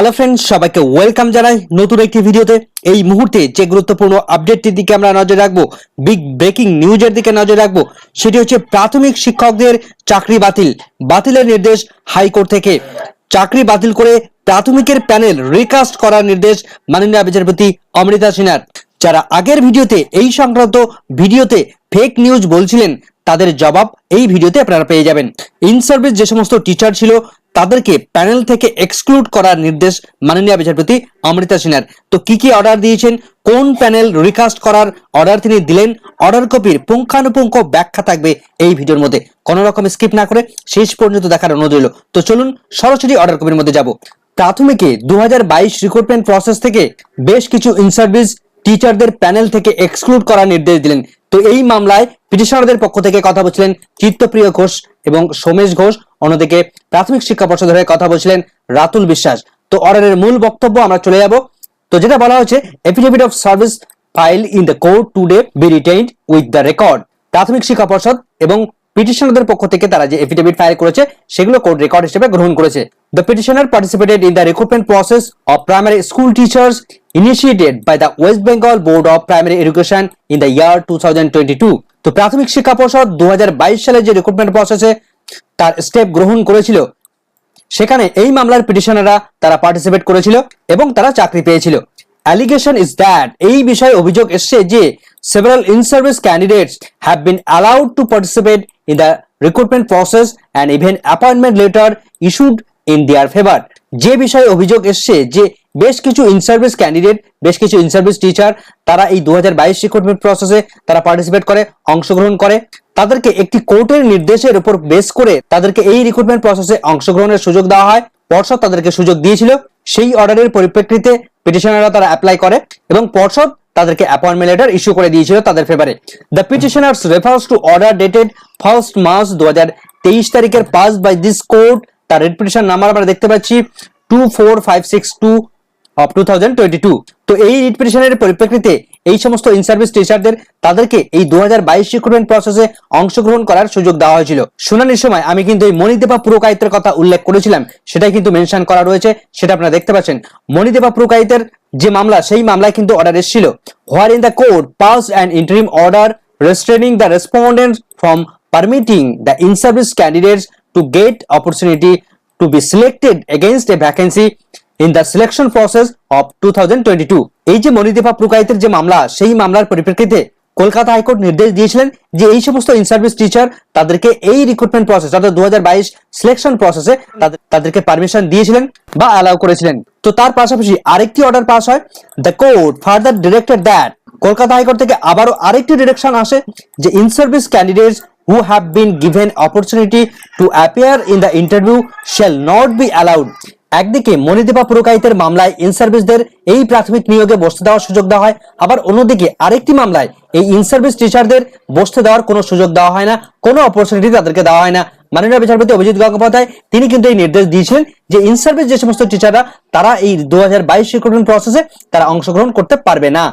Hello friends, সবাইকে welcome জানাই নতুন একটি ভিডিওতে। এই মুহূর্তে যে গুরুত্বপূর্ণ আপডেটটির দিকে আমরা নজর রাখবো, বিগ ব্রেকিং নিউজের দিকে নজর রাখবো, সেটি হচ্ছে প্রাথমিক শিক্ষকদের চাকরি বাতিলের নির্দেশ হাইকোর্ট থেকে। চাকরি বাতিল করে প্রাথমিকের প্যানেল রিকাস্ট করার নির্দেশ মাননীয় বিচারপতি অমৃতা সিনহার। যারা আগের ভিডিওতে এই সংক্রান্ত ভিডিওতে ফেক নিউজ বলছিলেন, তাদের জবাব এই ভিডিওতে আপনারা পেয়ে যাবেন। ইন সার্ভিস যে সমস্ত টিচার ছিল তাদেরকে প্যানেল থেকে এক্সক্লুড করার নির্দেশ মাননীয় বিচারপতি অমৃতা সিনহার। তো কি অর্ডার দিয়েছেন, কোন প্যানেল রিকাস্ট করার অর্ডার তিনি দিলেন, অর্ডার কপির পুঙ্খানুপুঙ্খ ব্যাখ্যা থাকবে এই ভিডিওর মধ্যে। কোনো রকম স্কিপ না করে শেষ পর্যন্ত দেখার অনুরোধ রইল। তো চলুন সরাসরি অর্ডার কপির মধ্যে যাব। প্রাথমিকে 2022 রিক্রুটমেন্ট প্রসেস থেকে বেশ কিছু ইন সার্ভিস টিচারদের প্যানেল থেকে এক্সক্লুড করার নির্দেশ দিলেন। তো এই মামলায় পিটিশনারদের পক্ষ থেকে কথা বলছিলেন চিত্তপ্রিয় ঘোষ এবং সোমেশ ঘোষ, অন্যদিকে প্রাথমিক শিক্ষা পর্ষদের হয়ে কথা বলছিলেন রাতুল বিশ্বাস। তো অর্ডারের মূল বক্তব্য আমরা চলে যাব। তো যেটা বলা হচ্ছে, affidavit of service file in the court today be retained with the record. প্রাথমিক শিক্ষা পর্ষদ এবং পিটিশনারদের পক্ষ থেকে তারা যে এফিডেভিট ফাইল করেছে সেগুলো কোর্ট রেকর্ড হিসেবে গ্রহণ করেছে। The petitioner participated in the recruitment process of primary school teachers initiated by the West Bengal Board of Primary Education in the year 2022. তো প্রাথমিক শিক্ষা পর্ষদ 2022 সালে যে রিক্রুটমেন্ট প্রসেসে তার স্টেপ গ্রহণ করেছিল, সেখানে এই মামলার পিটিশনাররা তারা পার্টিসিপেট করেছিল এবং তারা চাকরি পেয়েছিল। অ্যালিগেশন ইজ দ্যাট, এই বিষয়ে অভিযোগ এসছে যে several in-service candidates have been allowed to participate in the recruitment process and even appointment letter issued in their favor। যে বিষয়ে অভিযোগ এসছে যে বেশ কিছু ইন সার্ভিস ক্যান্ডিডেট, বেশ কিছু ইন সার্ভিস টিচার তারা এই 2022 রিক্রুটমেন্ট প্রসেসে তারা পার্টিসিপেট করে, অংশগ্রহণ করে। তাদেরকে একটি কোর্টের নির্দেশের উপর বেস করে তাদেরকে এই রিক্রুটমেন্ট প্রসেসে অংশগ্রহণের সুযোগ দেওয়া হয়। পর্ষদ তাদেরকে সুযোগ দিয়েছিল। সেই অর্ডারের পরিপ্রেক্ষিতে পিটিশনাররা তারা অ্যাপ্লাই করে এবং পর্ষদ তাদেরকে অ্যাপয়েন্টমেন্ট লেটার ইস্যু করে দিয়েছিল তাদের ফেভারে। The petitioners refers to order dated 1 March 2023 তারিখের পাস বাই দিস কোর্ট। তার রিট পিটিশন নাম্বার আমরা দেখতে পাচ্ছি 24562 অফ 2022। তো এই রিট পিটিশনের পরিপ্রেক্ষিতে এই সমস্ত ইন সার্ভিস টিচারদের তাদেরকে এই 2022 রিক্রুটমেন্ট প্রসেসে অংশগ্রহণ করার সুযোগ দেওয়া হয়েছিল। শুনানির সময় আমি কিন্তু এই মণিদেবা পুরকাইতের কথা উল্লেখ করেছিলাম, সেটাই কিন্তু মেনশন করা রয়েছে, সেটা আপনারা দেখতে পাচ্ছেন। মণিদেবা পুরকাইতের যে মামলা, সেই মামলায় কিন্তু অর্ডার এসেছিল, wherein the court passed an interim order restraining the respondents from permitting the in service candidates to get opportunity to be selected against a vacancy in the selection process of 2022। এই যে মণিদেবা পুরকাইতের যে মামলা, সেই মামলার পরিপ্রেক্ষিতে Kolkata high court নির্দেশ দিয়েছিলেন যে এই সমস্ত ইন সার্ভিস টিচার তাদেরকে এই রিক্রুটমেন্ট প্রসেস অর্থাৎ 2022 সিলেকশন প্রসেসে তাদেরকে পারমিশন দিয়েছিলেন বা অ্যালাউ করেছিলেন। তো তার পাশাপাশি আরেকটি অর্ডার পাস হয়। The court further directed that, Kolkata high court থেকে আবারও আরেকটি ডিরেকশন আসে যে in service candidates who have been given opportunity to appear in the interview shall not be allowed। একদিকে মণিদেবা পুরকাইতের মামলায় ইন সার্ভিসদের এই প্রাথমিক নিয়োগে বসতে দেওয়ার সুযোগ দেওয়া হয়, আবার অন্যদিকে আরেকটি মামলায় এই ইন সার্ভিস টিচারদের বসতে দেওয়ার কোনো সুযোগ দেওয়া হয় না, কোনো অপরচুনিটি তাদেরকে দেওয়া হয় না। মাননীয় বিচারপতি অভিজিৎ গঙ্গোপাধ্যায় তিনি কিন্তু এই নির্দেশ দিয়েছিলেন যে ইন সার্ভিস যে সমস্ত টিচাররা তারা এই 2022 রিক্রুটমেন্ট প্রসেসে তারা অংশগ্রহণ করতে পারবে না।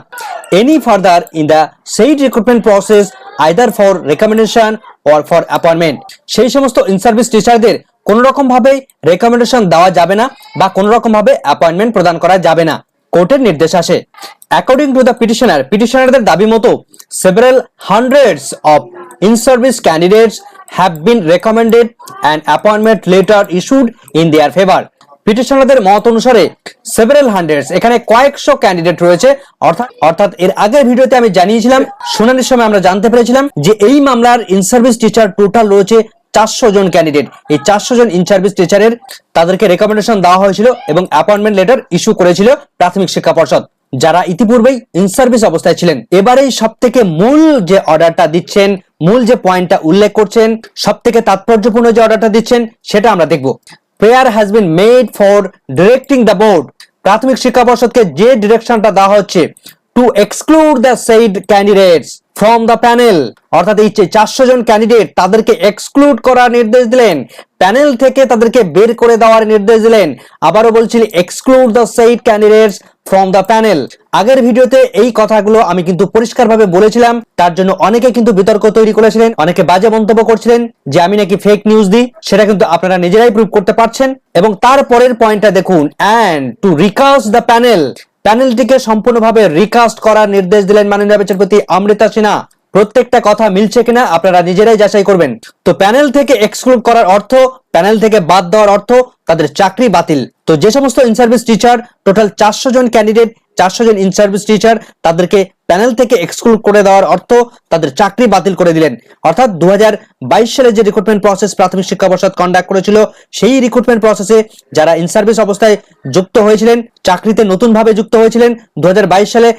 Any further in the said recruitment process either for recommendation or for appointment, সেই সমস্ত ইন সার্ভিস টিচারদের কোন রকম ভাবে রেকমেন্ডেশন দেওয়া যাবে না বা কোন রকম ভাবে অ্যাপয়েন্টমেন্ট প্রদান করা যাবে না, কোর্টের নির্দেশ আসে। অ্যাকর্ডিং টু দ্য পিটিশনারদের দাবি মতো several hundreds of in service candidates have been recommended and appointment letter issued in their favor। পিটিশনারদের মত অনুসারে several hundreds, এখানে কয়েকশো ক্যান্ডিডেট রয়েছে। অর্থাৎ এর আগের ভিডিওতে আমি জানিয়েছিলাম, শুনানির সময় আমরা জানতে পেরেছিলাম যে এই মামলার ইন সার্ভিস টিচার টোটাল রয়েছে 400 জন ক্যান্ডিডেট। এই 400 জন ইন সার্ভিস টিচারের তাদেরকে রেকমেন্ডেশন দেওয়া হয়েছিল এবং অ্যাপয়েন্টমেন্ট লেটার ইস্যু করেছিল প্রাথমিক শিক্ষা পর্ষদ, যারা ইতিপূর্বেই ইন সার্ভিস অবস্থায় ছিলেন। এবারেই সব থেকে মূল যে অর্ডারটা দিচ্ছেন, মূল যে পয়েন্টটা উল্লেখ করছেন, সব থেকে তাৎপর্যপূর্ণ যে অর্ডারটা দিচ্ছেন সেটা আমরা দেখব। Prayer has been made for directing the board, প্রাথমিক শিক্ষা পর্ষদকে যে ডিরেকশনটা দেওয়া হচ্ছে two exclude the said candidates from the panel, অর্থাৎ এই 400 জন ক্যান্ডিডেট তাদেরকে এক্সক্লুড করার নির্দেশ দিলেন, প্যানেল থেকে তাদেরকে বের করে দেওয়ার নির্দেশ দিলেন। আবারও বলছি, exclude the said candidates from the panel। আগের ভিডিওতে এই কথাগুলো আমি কিন্তু পরিষ্কারভাবে বলেছিলাম, তার জন্য অনেকে কিন্তু বিতর্ক তৈরি করেছিলেন, অনেকে বাজে মন্তব্য করছিলেন যে আমি নাকি ফেক নিউজ দিই। সেটা কিন্তু আপনারা নিজেরাই প্রুভ করতে পারছেন। এবং তারপরের পয়েন্টটা দেখুন, and to recast the panel, প্যানেলটিকে সম্পূর্ণভাবে রিকাস্ট করার নির্দেশ দিলেন মাননীয় বিচারপতি অমৃতা সিনহা। প্রত্যেকটা কথা মিলছে কিনা আপনারা নিজেরাই যাচাই করবেন। তো প্যানেল থেকে এক্সক্লুড করার অর্থ, প্যানেল থেকে বাদ দেওয়ার অর্থ তাদের চাকরি বাতিল। তো যে সমস্ত ইন সার্ভিস টিচার, টোটাল 400 জন ক্যান্ডিডেট, 400 জন ইন সার্ভিস টিচার, তাদেরকে প্যানেল থেকে এক্সক্লুড করে দেওয়ার অর্থ তাদের চাকরি বাতিল করে দিলেন। অর্থাৎ 2022 সালে যে রিক্রুটমেন্ট প্রসেস প্রাথমিক শিক্ষা পর্ষদ কন্ডাক্ট করেছিল, সেই রিক্রুটমেন্ট প্রসেসে যারা ইন সার্ভিস অবস্থায় যুক্ত হয়েছিলেন, চাকরিতে নতুন ভাবে যুক্ত হয়েছিলেন 2022 সালে,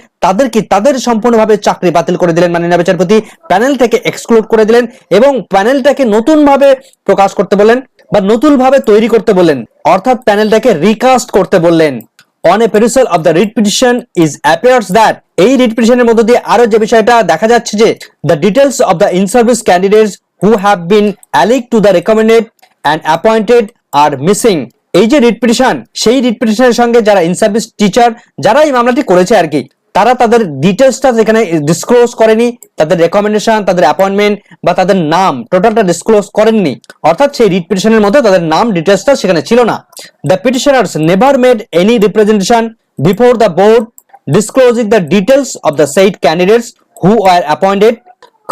তাদের সম্পূর্ণভাবে চাকরি বাতিল করে দিলেন মাননীয় বিচারপতি। প্যানেল থেকে এক্সক্লুড করে দিলেন এবং প্যানেলটাকে নতুন ভাবে প্রকাশ করতে বললেন বা নতুন ভাবে তৈরি করতে বললেন, অর্থাৎ প্যানেলটাকে রিকাস্ট করতে বললেন। On a perusal of the writ petition is appears that এই রিট পিটিশনের মধ্য দিয়ে আরো যে বিষয়টা দেখা যাচ্ছে যে the details of the in-service candidates who have been alleged to the recommended and appointed are missing। এই যে রিট পিটিশন, সেই রিট পিটিশনের সঙ্গে যারা ইন-সার্ভিস টিচার, যারা এই মামলাটি করেছে আর কি, তারা তাদের ডিটেলসটা যেখানে ডিসক্লোজ করেনি, তাদের রেকমেন্ডেশন, তাদের অ্যাপয়েন্টমেন্ট বা তাদের নাম টোটালটা ডিসক্লোজ করেননি। অর্থাৎ সেই রিট পিটিশনের মধ্যে তাদের নাম ডিটেলসটা সেখানে ছিল না। The petitioners never made any representation before the board disclosing the details of the said candidates who were appointed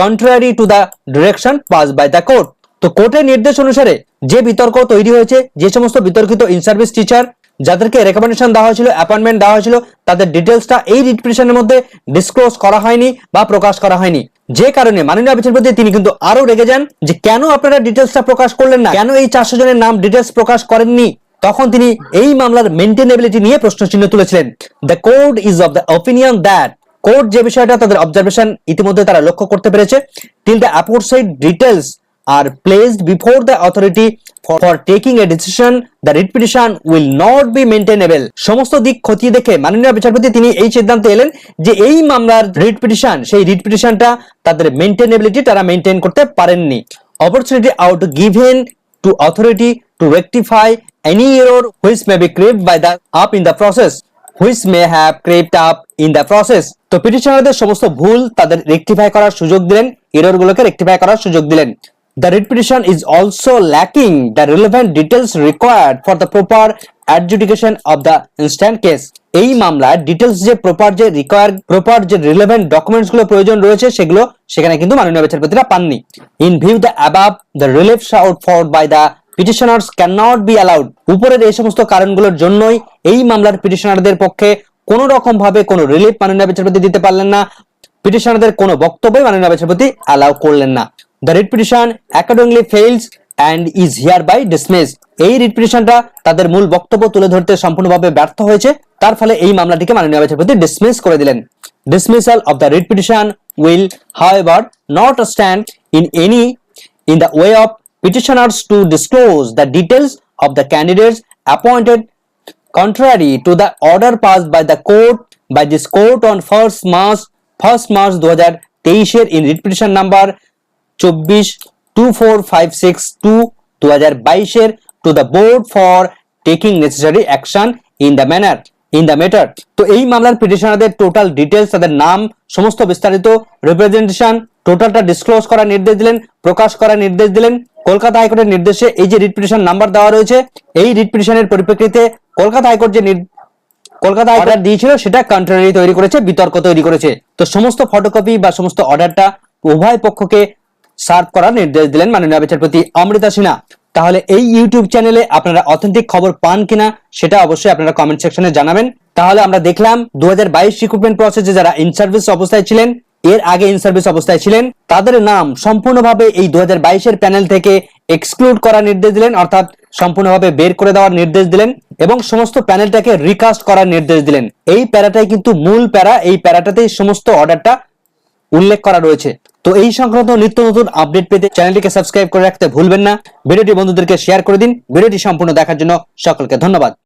contrary to the direction passed by the court। তো কোর্টের নির্দেশ অনুসারে যে বিতর্ক তৈরি হয়েছে, যে সমস্ত বিতর্কিত ইন সার্ভিস টিচার যাদেরকে রেকমেন্ডেশন দেওয়া হয়েছিল, অ্যাপয়েন্টমেন্ট দেওয়া হয়েছিল, তাদের ডিটেলসটা এই রিট পিটিশনের মধ্যে ডিসক্লোজ করা হয়নি বা প্রকাশ করা হয়নি। যে কারণে মাননীয় বিচারপতি তিনি কিন্তু আরো রেগে যান যে কেন আপনারা ডিটেলসটা প্রকাশ করলেন না, কেন এই 400 জনের নাম ডিটেলস প্রকাশ করেননি। তখন তিনি এই মামলার মেইনটেনেবিলিটি নিয়ে প্রশ্নচিহ্ন তুলেছিলেন। The court is of the opinion that, court যে বিষয়টা তাদের অবজারভেশন ইতিমধ্যে তারা লক্ষ্য করতে পেরেছে, till the aforesaid details are placed before the authority for taking a decision, the writ petition will not be maintainable। সমস্ত দিক খতিয়ে দেখে মাননীয় বিচারপতি তিনি এই সিদ্ধান্তে এলেন যে এই মামলার রিট পিটিশন, সেই রিট পিটিশনটা তাদের মেইনটেনেবিলিটি তারা মেইনটেইন করতে পারেননি। opportunity out given to authority to rectify any error which may be crept by the up in the process, which may have crept up in the process। তো পিটিশনারদের সমস্ত ভুল তাদের rectify করার সুযোগ দিলেন, এররগুলোকে রেকটিফাই করার সুযোগ দিলেন। The writ petition is also lacking the relevant details required for the proper adjudication of the instant case। এই মামলার ডিটেলস যে প্রপার যে রিলেভেন্ট ডকুমেন্টস গুলো প্রয়োজন রয়েছে, সেগুলো সেখানে কিন্তু মাননীয় বিচারপতিরা পাননি। In view the above, the relief sought for by the petitioners cannot be allowed। উপরের এই সমস্ত কারণগুলোর জন্যই এই মামলার পিটিশনারদের পক্ষে কোন রকম ভাবে কোনো রিলিফ মাননীয় বিচারপতি দিতে পারলেন না, পিটিশনারদের কোনো বক্তব্যই মাননীয় বিচারপতি অ্যালাউ করলেন না। The writ petition accordingly fails and is hereby dismissed। এই রিট পিটিশনটা তাদের মূল বক্তব্য তুলে ধরতে সম্পূর্ণভাবে ব্যর্থ হয়েছে, তার ফলে এই মামলাটিকে মাননীয় বিচারপতি ডিসমিস করে দিলেন। Dismissal of the writ petition will however not stand in the way of petitioners to disclose the details of the candidates appointed contrary to the order passed by this court on 1st March 2023 in writ petition number 24-24562/2022 to the board for taking necessary action in the matter। তো এই মামলার পিটিশনারদের total details, তাদের নাম, সমস্ত বিস্তারিত representation টোটালটা disclose করার নির্দেশ দিলেন, প্রকাশ করার নির্দেশ দিলেন। কলকাতা হাইকোর্টের নির্দেশে এই যে রিট পিটিশন নাম্বার দেওয়া রয়েছে, এই রিট পিটিশনের পরিপ্রেক্ষিতে কলকাতা হাইকোর্ট যে অর্ডার দিয়েছিল সেটা কন্ট্রারি তৈরি করেছে, বিতর্ক তৈরি করেছে। তো সমস্ত ফটোকপি বা সমস্ত অর্ডারটা উভয় পক্ষকে সার্ভ করার নির্দেশ দিলেন মাননীয় বিচারপতি অমৃতা সিনহা। তাহলে এই ইউটিউব চ্যানেলে আপনারা অথেন্টিক খবর পান কিনা সেটা অবশ্যই আপনারা কমেন্ট সেকশনে জানাবেন। তাহলে আমরা দেখলাম 2022 রিক্রুটমেন্ট প্রসেসে যারা ইন সার্ভিস অবস্থায় ছিলেন, এর আগে ইন সার্ভিস অবস্থায় ছিলেন, তাদের নাম সম্পূর্ণভাবে এই 2022 এর প্যানেল থেকে এক্সক্লুড করার নির্দেশ দিলেন, অর্থাৎ সম্পূর্ণভাবে বের করে দেওয়ার নির্দেশ দিলেন এবং সমস্ত প্যানেলটাকে রিকাস্ট করার নির্দেশ দিলেন। এই প্যারাটাই কিন্তু মূল প্যারা, এই প্যারাটাতেই সমস্ত অর্ডারটা উল্লেখ করা রয়েছে। তো এই সংক্রান্ত নিত্য নতুন আপডেট পেতে চ্যানেলটিকে সাবস্ক্রাইব করে রাখতে ভুলবেন না। ভিডিওটি বন্ধুদেরকে শেয়ার করে দিন। ভিডিওটি সম্পূর্ণ দেখার জন্য সকলকে ধন্যবাদ।